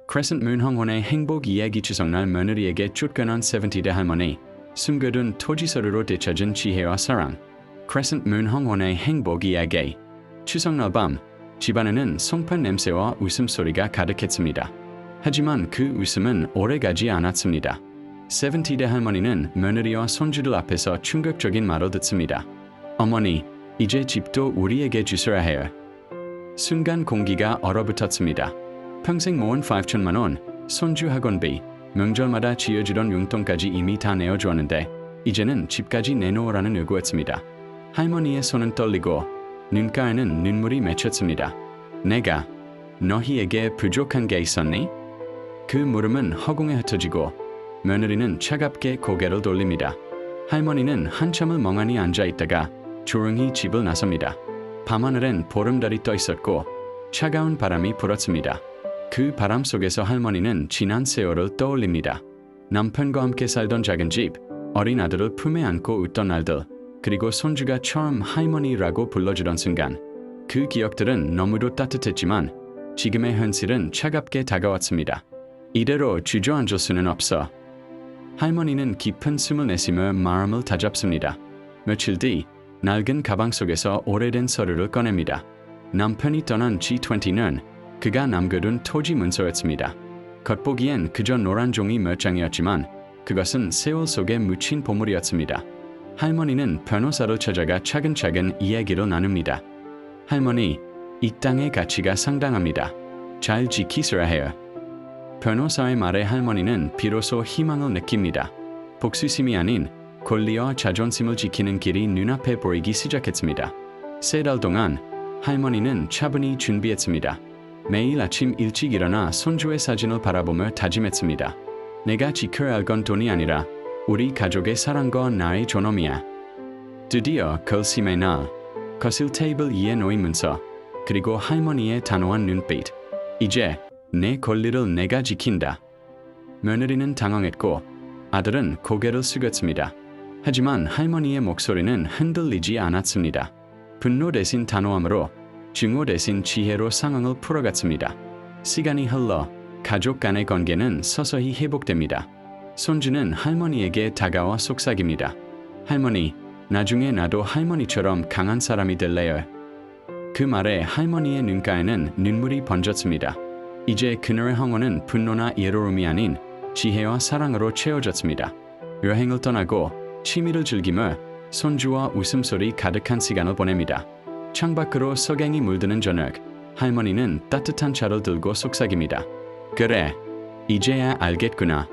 크레센트 문 황혼의 행복 이야기 추석날 며느리에게 쫓겨난 70대 할머니, 숨겨둔 토지서류로 되찾은 지혜와 사랑. 크레센트 문 황혼의 행복 이야기. 추석날 밤, 집안에는 송편 냄새와 웃음소리가 가득했습니다. 하지만 그 웃음은 오래가지 않았습니다. 70대 할머니는 며느리와 손주들 앞에서 충격적인 말을 듣습니다. 어머니, 이제 집도 우리에게 주셔야 해요. 순간 공기가 얼어붙었습니다. 평생 모은 5천만 원, 손주 학원비, 명절마다 지어주던 용돈까지 이미 다 내어주었는데 이제는 집까지 내놓으라는 요구였습니다. 할머니의 손은 떨리고 눈가에는 눈물이 맺혔습니다. 내가 너희에게 부족한 게 있었니? 그 물음은 허공에 흩어지고 며느리는 차갑게 고개를 돌립니다. 할머니는 한참을 멍하니 앉아있다가 조용히 집을 나섭니다. 밤하늘엔 보름달이 떠 있었고 차가운 바람이 불었습니다. 그 바람 속에서 할머니는 지난 세월을 떠올립니다. 남편과 함께 살던 작은 집, 어린 아들을 품에 안고 웃던 날들, 그리고 손주가 처음 할머니라고 불러주던 순간. 그 기억들은 너무도 따뜻했지만 지금의 현실은 차갑게 다가왔습니다. 이대로 주저앉을 수는 없어. 할머니는 깊은 숨을 내쉬며 마음을 다잡습니다. 며칠 뒤 낡은 가방 속에서 오래된 서류를 꺼냅니다. 남편이 떠난 G20는 그가 남겨둔 토지 문서였습니다. 겉보기엔 그저 노란 종이 몇 장이었지만 그것은 세월 속에 묻힌 보물이었습니다. 할머니는 변호사를 찾아가 차근차근 이야기를 나눕니다. 할머니, 이 땅의 가치가 상당합니다. 잘 지키셔야 해요. 변호사의 말에 할머니는 비로소 희망을 느낍니다. 복수심이 아닌 권리와 자존심을 지키는 길이 눈앞에 보이기 시작했습니다. 3달 동안 할머니는 차분히 준비했습니다. 매일 아침 일찍 일어나 손주의 사진을 바라보며 다짐했습니다. 내가 지켜야 할 건 돈이 아니라 우리 가족의 사랑과 나의 존엄이야. 드디어 결심의 날, 거실 테이블 위에 놓인 문서, 그리고 할머니의 단호한 눈빛. 이제 내 권리를 내가 지킨다. 며느리는 당황했고 아들은 고개를 숙였습니다. 하지만 할머니의 목소리는 흔들리지 않았습니다. 분노 대신 단호함으로, 증오 대신 지혜로 상황을 풀어갔습니다. 시간이 흘러 가족 간의 관계는 서서히 회복됩니다. 손주는 할머니에게 다가와 속삭입니다. 할머니, 나중에 나도 할머니처럼 강한 사람이 될래요. 그 말에 할머니의 눈가에는 눈물이 번졌습니다. 이제 그녀의 황혼은 분노나 예로움이 아닌 지혜와 사랑으로 채워졌습니다. 여행을 떠나고 취미를 즐기며 손주와 웃음소리 가득한 시간을 보냅니다. 창밖으로 석양이 물드는 저녁, 할머니는 따뜻한 차를 들고 속삭입니다. 그래, 이제야 알겠구나.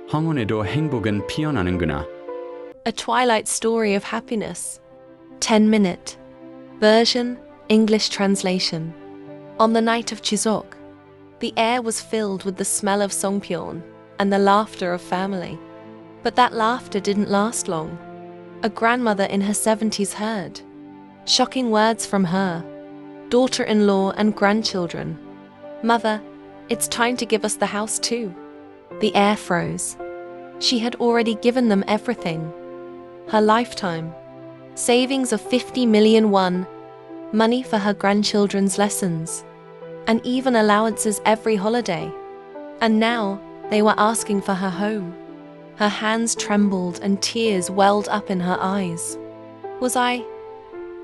황혼에도 행복은 피어나는구나. A Twilight Story of Happiness. 10-minute. Version, English translation. On the night of Chuseok, the air was filled with the smell of songpyeon and the laughter of family. But that laughter didn't last long. A grandmother in her 70s heard shocking words from her daughter-in-law and grandchildren. Mother, it's time to give us the house too. The air froze. She had already given them everything. Her lifetime. Savings of 50 million won. Money for her grandchildren's lessons. And even allowances every holiday. And now they were asking for her home. Her hands trembled and tears welled up in her eyes. Was I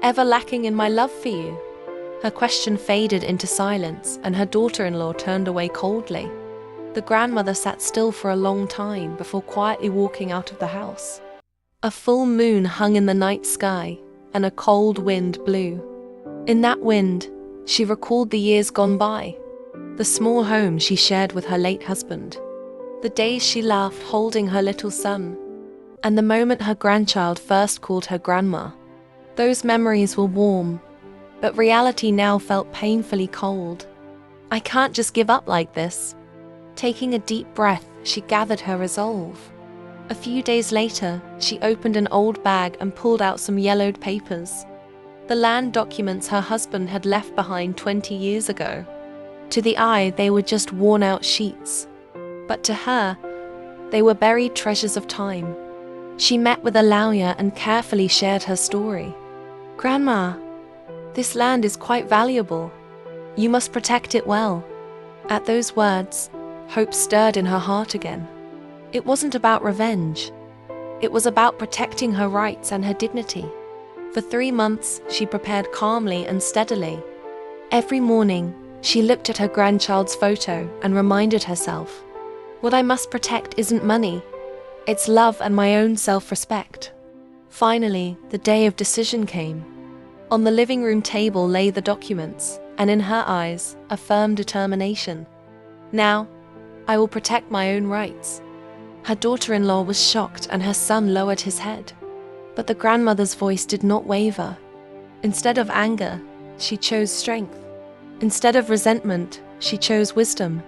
ever lacking in my love for you? Her question faded into silence, and her daughter-in-law turned away coldly. The grandmother sat still for a long time before quietly walking out of the house. A full moon hung in the night sky, and a cold wind blew. In that wind, she recalled the years gone by, the small home she shared with her late husband, the days she laughed holding her little son, and the moment her grandchild first called her grandma. Those memories were warm, but reality now felt painfully cold. I can't just give up like this. Taking a deep breath, she gathered her resolve. A few days later, she opened an old bag and pulled out some yellowed papers. The land documents her husband had left behind 20 years ago. To the eye, they were just worn-out sheets. But to her, they were buried treasures of time. She met with a lawyer and carefully shared her story. Grandma, this land is quite valuable. You must protect it well. At those words, hope stirred in her heart again. It wasn't about revenge. It was about protecting her rights and her dignity. For 3 months, she prepared calmly and steadily. Every morning, she looked at her grandchild's photo and reminded herself, what I must protect isn't money, it's love and my own self-respect. Finally, the day of decision came. On the living room table lay the documents, and in her eyes, a firm determination. Now, I will protect my own rights. Her daughter-in-law was shocked and her son lowered his head. But the grandmother's voice did not waver. Instead of anger, she chose strength. Instead of resentment, she chose wisdom.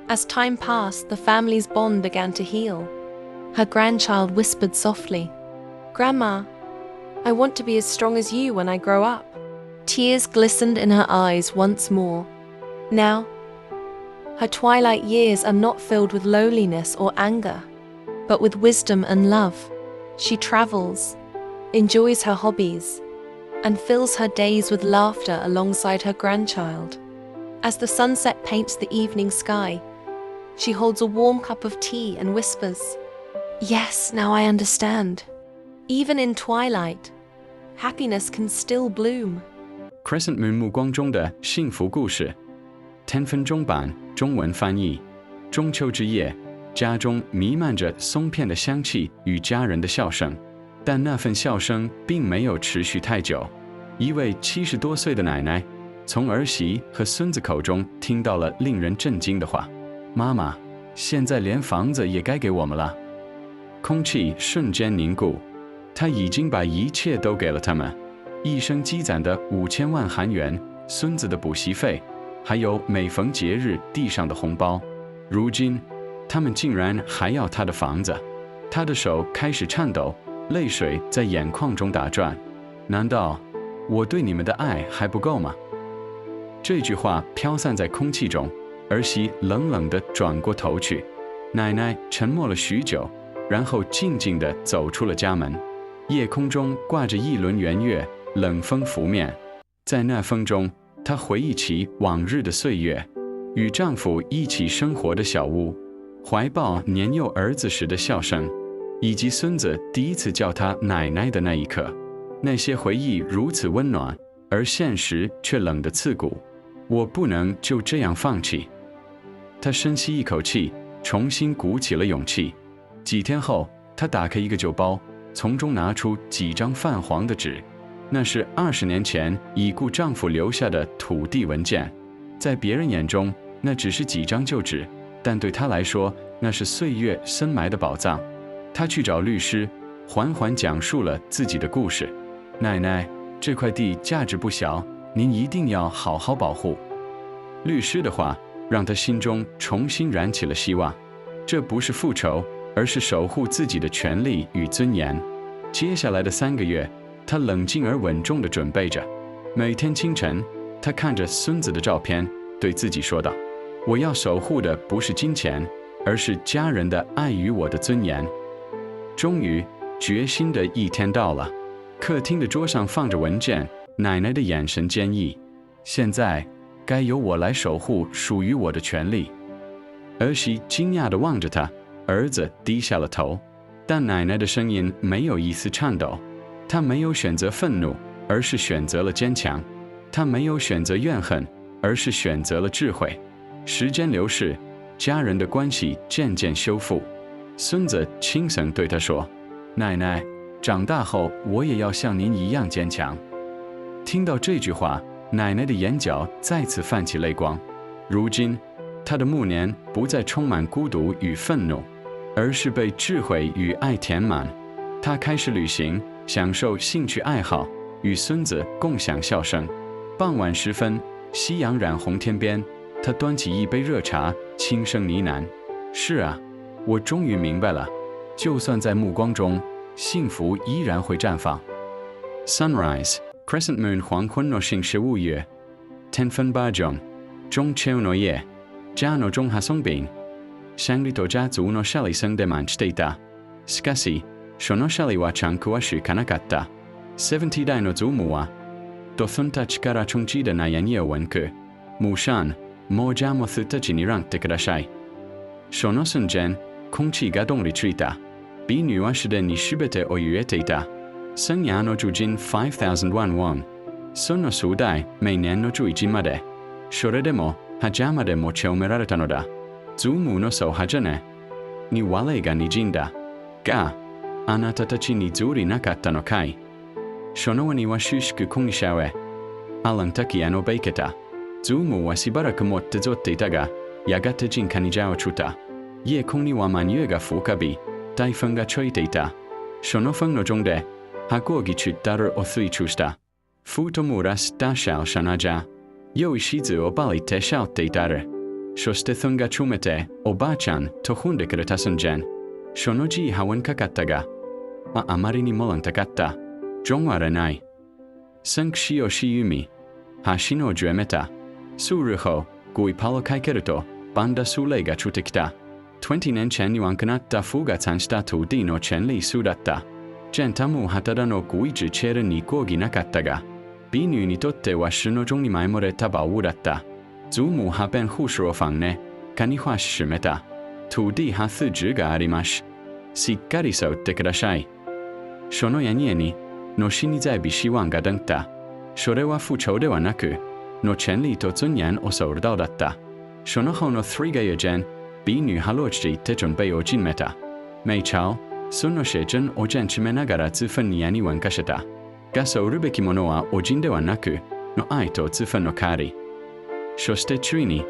As time passed, the family's bond began to heal. Her grandchild whispered softly, "Grandma, I want to be as strong as you when I grow up." Tears glistened in her eyes once more. Now, her twilight years are not filled with loneliness or anger, but with wisdom and love. She travels, enjoys her hobbies, and fills her days with laughter alongside her grandchild. As the sunset paints the evening sky, she holds a warm cup of tea and whispers, "Yes, now I understand. Even in twilight, happiness can still bloom." Crescent Moon 目光中的幸福故事，10分钟版中文翻译。中秋之夜，家中弥漫着松片的香气与家人的笑声，但那份笑声并没有持续太久。一位70多岁的奶奶从儿媳和孙子口中听到了令人震惊的话：“妈妈，现在连房子也该给我们了。”空气瞬间凝固，她已经把一切都给了他们。一生积攒的5000万韩元，孙子的补习费，还有每逢节日地上的红包。如今，他们竟然还要他的房子。他的手开始颤抖，泪水在眼眶中打转。难道我对你们的爱还不够吗？这句话飘散在空气中，儿媳冷冷地转过头去。奶奶沉默了许久，然后静静地走出了家门。夜空中挂着一轮圆月，冷风拂面，在那风中，她回忆起往日的岁月，与丈夫一起生活的小屋，怀抱年幼儿子时的笑声，以及孙子第一次叫她奶奶的那一刻。那些回忆如此温暖，而现实却冷得刺骨。我不能就这样放弃。她深吸一口气，重新鼓起了勇气。几天后，她打开一个旧包，从中拿出几张泛黄的纸。那是20年前已故丈夫留下的土地文件，在别人眼中，那只是几张旧纸，但对她来说，那是岁月深埋的宝藏。她去找律师，缓缓讲述了自己的故事。奶奶，这块地价值不小，您一定要好好保护。律师的话让她心中重新燃起了希望。这不是复仇，而是守护自己的权利与尊严。接下来的3个月，她冷静而稳重地准备着。每天清晨，她看着孙子的照片，对自己说道：“我要守护的不是金钱，而是家人的爱与我的尊严。”终于，决心的一天到了。客厅的桌上放着文件，奶奶的眼神坚毅。现在，该由我来守护属于我的权利。儿媳惊讶地望着她，儿子低下了头，但奶奶的声音没有一丝颤抖。她没有选择愤怒，而是选择了坚强；她没有选择怨恨，而是选择了智慧。时间流逝，家人的关系渐渐修复。孙子轻声对她说：“奶奶，长大后我也要像您一样坚强。”听到这句话，奶奶的眼角再次泛起泪光。如今，她的暮年不再充满孤独与愤怒，而是被智慧与爱填满。她开始旅行，享受兴趣爱好，与孙子共享笑声。傍晚时分，夕阳染红天边，她端起一杯热茶，轻声呢喃：“是啊，我终于明白了，就算在暮光中，幸福依然会绽放。” Sunrise, Crescent Moon 黄昏の幸福月10分버전中秋の夜家の中하성빈 샹리토家族のシャリ住んでましていた。しかし、そのシャリはちゃん詳しくなかった。70代の祖母は、とそんたちから充実的悩みを文句。母上、もうじゃもすたちに让ってください。その瞬間、空気がどんりついた。美女はすでにすべてを言えていた。1000夜の住人5001ウォン。その数代、毎年の11まで。それでも、墓まで持ち込められたのだ。ズームの総墓ね。に我が滲んだ。が、あなたたちにずりなかったのかい。そのには収縮コンシャウェ。アランタキアのベイケタ。ズームはしばらく持ってぞっていたが、やがて人家にじゃをつた。家コンにはマニューが吹かび、大風が吹いていた。その風の中で、箱をぎちったるを推出した。ふと漏らしたシャルシャナジャ。良い静をばりてしゃっていたる。そして風がちめて、おばあちゃんと踏んでくれた瞬間。その字はわんかかったが、あまりにもらんたかった。ジョンはれない。センクシオシユミ。はしのじゅえめた。スールホ、ゴイパロカイケルト、バンダスーレがつてきた。20年前にワンクナッタフーが参したとディのチェンリースーだった。ジェンタムはただのゴイジチェルに講義なかったが、ビニューにとってはシュの中に埋もれた宝物だった。ズームは弁護士をファンね、かにはしめた。とディは数字があります。しっかりそうってください。そのやにえに、のしにざいびしわんがだんた。それは不調ではなく、のチェンリーとつんやんおそうだだった。その方の3がやじゃん、ビニューはろちて準備をじんめた。めいちゃう、そのせじんおじゃんちめながらつふんにやにわんかした。がそうるべきものはおじんではなく、の愛とつふんの代わり。そしてついに、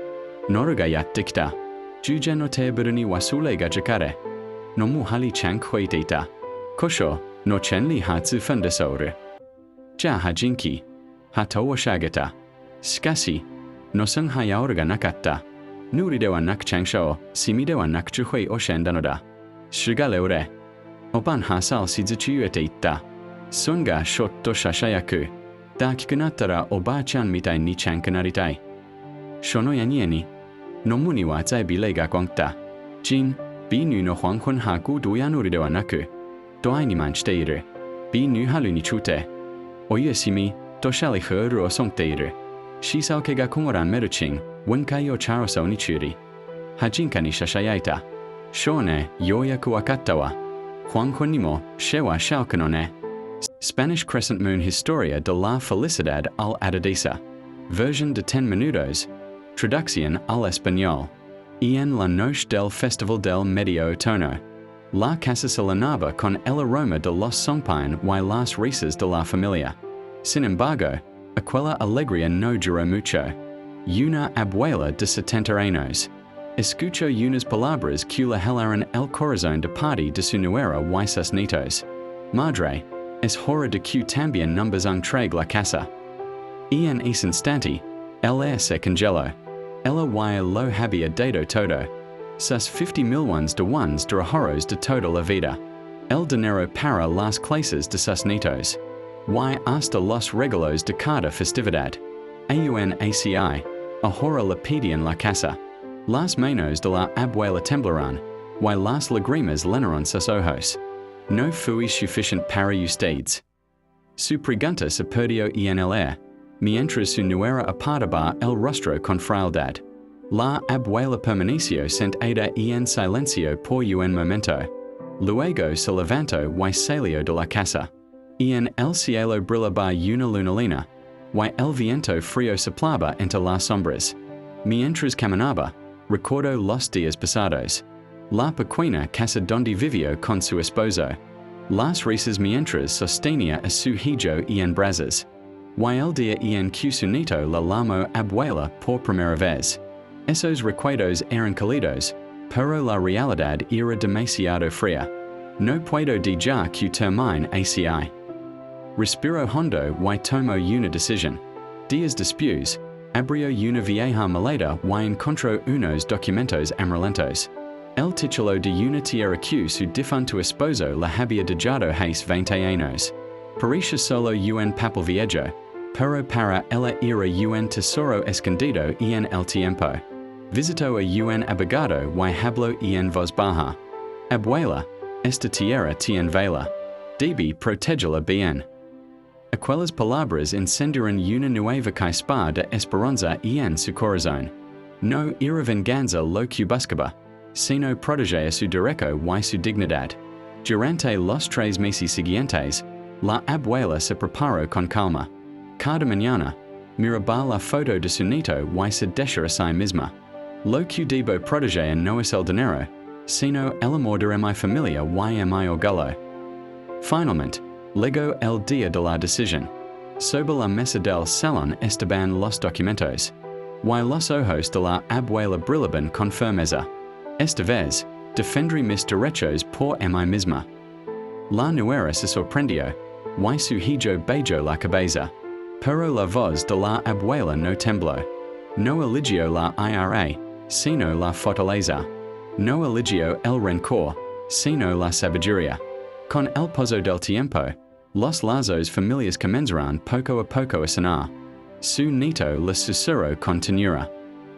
ノルがやってきた。従前のテーブルにはスレがじかれ、のむはりちゃんこいていた。こしょ、のチェンリーはつふんでそうる。じゃあはじんき、はとをしあげた。しかし、のすんはやおるがなかった。ぬりではなくちゃんしょう、しみではなくちゅほいをしんだのだ。しがれおれ。おばんはさをしずちゆえていった。すんがしょっとしゃしゃやく。大きくなったらおばあちゃんみたいにちゃんくなりたい。そのやにえに、のむには在ビレがこんた。ジン、ビニューの黄昏はくどやぬりではなく、ドアイにまんしている。ビニューはるにちゅうて。おゆえしみ、としゃりふるをそんている。しさおけがこんらんめるちん、ウンカイをチャロソにちゅうり。はじんかにしゃしゃやいた。しょうね、ようやくわかったわ。黄昏にも、シェはシャウクのね。Spanish Crescent Moon Historia de la Felicidad al Adedesa. Version de 10 minutos. Traducción al español. En la noche del Festival del Medio Otoño. La casa se llenaba con el aroma de los champán y las risas de la familia. Sin embargo, aquella alegría no duró mucho. Una abuela de 70 años escuchó unas palabras que le helaron el corazón de parte de su nuera y sus nietos. Madre, es hora de que también numbers entregue la casa. En ese instante, ella se congeló. Ella y lo había dado todo. Sus 50 millones de ones de ahorros de toda la vida. El dinero para las clases de sus nietos. Y hasta los regalos de cada festividad. AUNACI, ahora le pedían la casa. Las manos de la abuela temblaron, y las lágrimas llenaron sus ojos. No fue suficiente para ustedes. Su pregunta se perdió en el aire, mientras su nuera apartaba el rostro con frialdad. La abuela permaneció sentada en silencio por un momento. Luego se levantó y salió de la casa. En el cielo brillaba una luna llena, y el viento frío soplaba entre las sombras. Mientras caminaba, recordó los días pasados. La pequeña casa donde vivió con su esposo. Las risas mientras sostenía a su hijo en brazos. Y el día en que su nieto la llamó abuela por primera vez. Esos recuerdos eran cálidos, pero la realidad era demasiado fría. No puedo dejar que termine así. Respiró hondo y tomó una decisión. Días después, abrió una vieja maleta y encontró unos documentos amarillentos. El título de una tierra que su difunto esposo le había dejado hace 20 años. Parecía solo un papel viejo, pero para ella era un tesoro escondido en el tiempo. Visitó a un abogado y habló en voz baja. Abuela, esta tierra tiene vela. Debe protegerla bien. Aquellas palabras encendieron una nueva chispa de esperanza en su corazón. No era venganza lo que buscaba. sino protege a su derecho y su dignidad. Durante los 3 meses siguientes, la abuela se preparó con calma. Cada mañana, miraba la foto de su nieto y se decía a sí misma: lo que debo proteger no es el dinero, sino el amor de mi familia y mi orgullo. Finalmente, llegó el día de la decisión. Sobre la mesa del salón estaban los documentos, y los ojos de la abuela brillaban con firmeza. Esta vez, defendré mis derechos por mí misma. La nuera se sorprendió, y su hijo bajó la cabeza. Pero la voz de la abuela no tembló. No eligió la ira, sino la fortaleza. No eligió el rencor, sino la sabiduría. Con el paso del tiempo, los lazos familiares comenzarán poco a poco a sanar. Su nieto le susurró con ternura: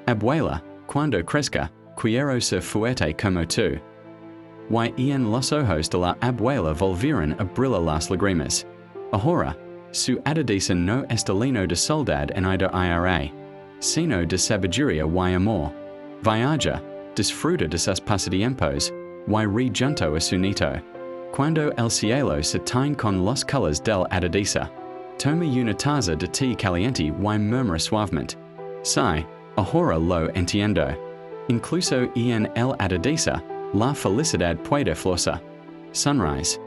abuela, cuando crezca, quiero ser fuerte como tú. Y en los ojos de la abuela volvieron a brillar las lágrimas. Ahora, su adolescencia no es lleno de soledad en de ira, sino de sabiduría y amor. Viaja, disfruta de sus pasatiempos, y ríe junto a su nieto. Cuando el cielo se tiñe con los colores del adolescencia, toma una taza de té caliente y murmura suavemente: sí, ahora lo entiendo. Incluso en el adolescencia, la felicidad puede florecer. Sunrise,